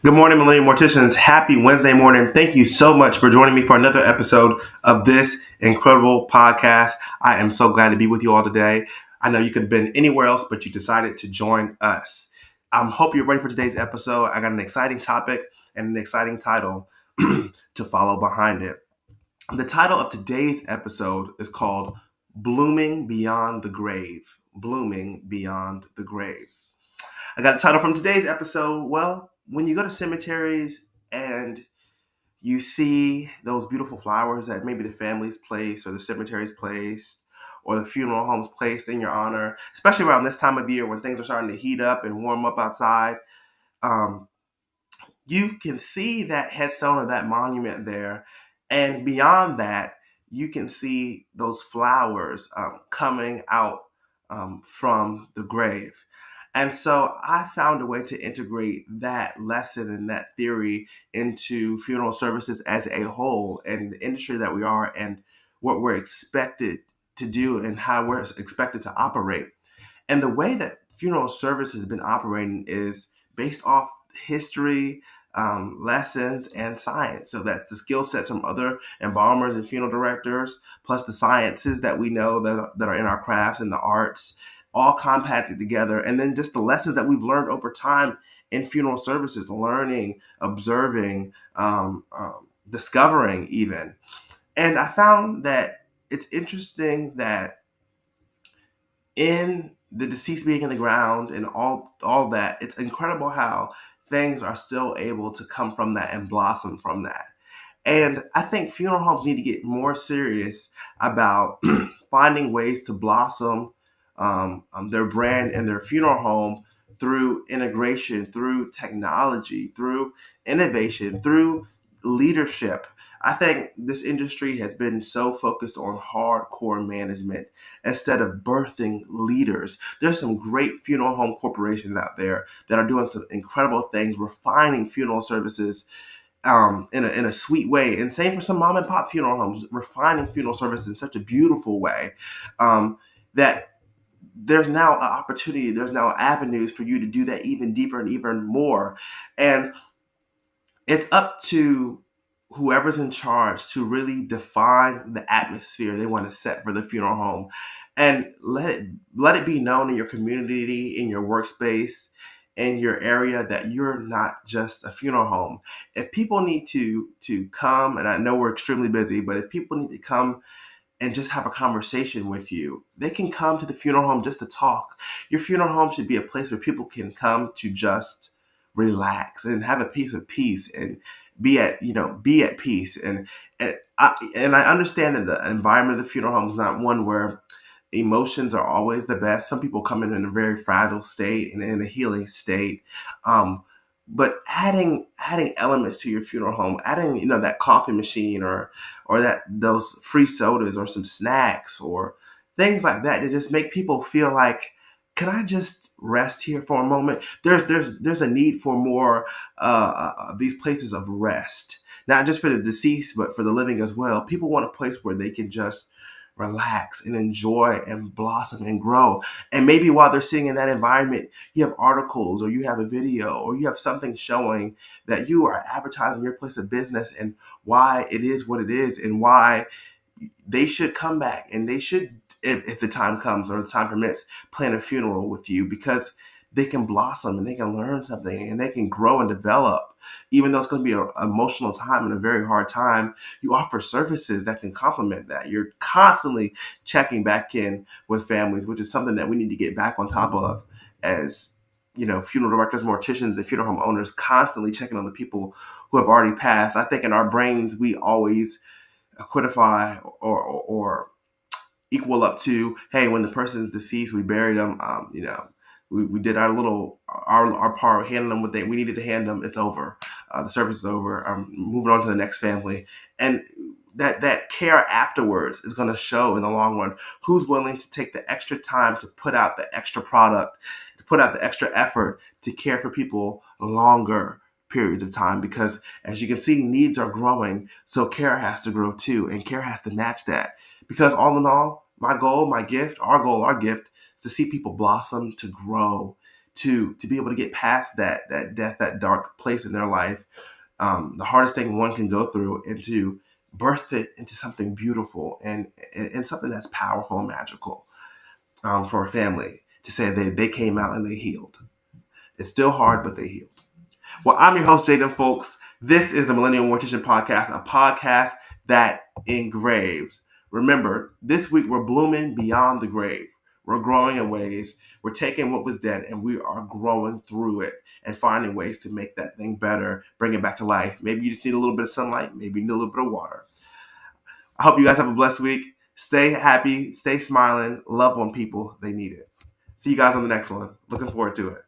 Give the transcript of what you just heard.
Good morning, Millennial Morticians. Happy Wednesday morning. Thank you so much for joining me for another episode of this incredible podcast. I am so glad to be with you all today. I know you could have been anywhere else, but you decided to join us. I hope you're ready for today's episode. I got an exciting topic and an exciting title to follow behind it. The title of today's episode is called Blooming Beyond the Grave. Blooming Beyond the Grave. I got the title from today's episode. Well, when you go to cemeteries and you see those beautiful flowers that maybe the family's placed or the cemetery's placed or the funeral home's placed in your honor, especially around this time of year when things are starting to heat up and warm up outside, um, you can see that headstone or that monument there. And beyond that, you can see those flowers coming out from the grave. And so I found a way to integrate that lesson and that theory into funeral services as a whole and the industry that we are and what we're expected to do and how we're expected to operate. And the way that funeral service has been operating is based off history, lessons, and science. So that's the skill sets from other embalmers and funeral directors, plus the sciences that we know that are in our crafts and the arts, all compacted together. And then just the lessons that we've learned over time in funeral services, learning, observing, discovering even. And I found that it's interesting that in the deceased being in the ground and all that, it's incredible how things are still able to come from that and blossom from that. And I think funeral homes need to get more serious about finding ways to blossom their brand and their funeral home through integration, through technology, through innovation, through leadership. I think this industry has been so focused on hardcore management instead of birthing leaders. There's some great funeral home corporations out there that are doing some incredible things, refining funeral services in a sweet way. And same for some mom and pop funeral homes, refining funeral services in such a beautiful way that there's now an opportunity, there's now avenues for you to do that even deeper and even more. And it's up to whoever's in charge to really define the atmosphere they want to set for the funeral home and let it be known in your community, in your workspace, in your area that you're not just a funeral home. If people need to come, and I know we're extremely busy, but if people need to come and just have a conversation with you, they can come to the funeral home just to talk. Your funeral home should be a place where people can come to just relax and have a piece of peace and be at peace. And I understand that the environment of the funeral home is not one where emotions are always the best. Some people come in a very fragile state and in a healing state. Um, but adding elements to your funeral home, adding that coffee machine or that those free sodas or some snacks or things like that to just make people feel like, can I just rest here for a moment? There's a need for more these places of rest, not just for the deceased, but for the living as well. People want a place where they can just relax and enjoy and blossom and grow. And maybe while they're sitting in that environment, you have articles or you have a video or you have something showing that you are advertising your place of business and why it is what it is and why they should come back and they should, if the time comes or the time permits, plan a funeral with you because they can blossom and they can learn something and they can grow and develop. Even though it's going to be an emotional time and a very hard time, you offer services that can complement that. You're constantly checking back in with families, which is something that we need to get back on top of as funeral directors, morticians, and funeral home owners, constantly checking on the people who have already passed. I think in our brains, we always quantify or equal up to, hey, when the person is deceased, we buried them. We did our part, handling them what we needed to hand them. It's over. The service is over. I'm moving on to the next family, and that care afterwards is going to show in the long run who's willing to take the extra time to put out the extra product, to put out the extra effort to care for people longer periods of time. Because as you can see, needs are growing, so care has to grow too, and care has to match that. Because all in all, my goal, my gift, our gift is to see people blossom, to grow, to be able to get past that death, that dark place in their life, the hardest thing one can go through, and to birth it into something beautiful and something that's powerful and magical, for a family to say they came out and they healed. It's still hard, but they healed. Well, I'm your host, Jaden, folks. This is the Millennial Mortician Podcast, a podcast that engraves. Remember, this week we're blooming beyond the grave. We're growing in ways. We're taking what was dead and we are growing through it and finding ways to make that thing better, bring it back to life. Maybe you just need a little bit of sunlight. Maybe you need a little bit of water. I hope you guys have a blessed week. Stay happy, stay smiling, love on people. They need it. See you guys on the next one. Looking forward to it.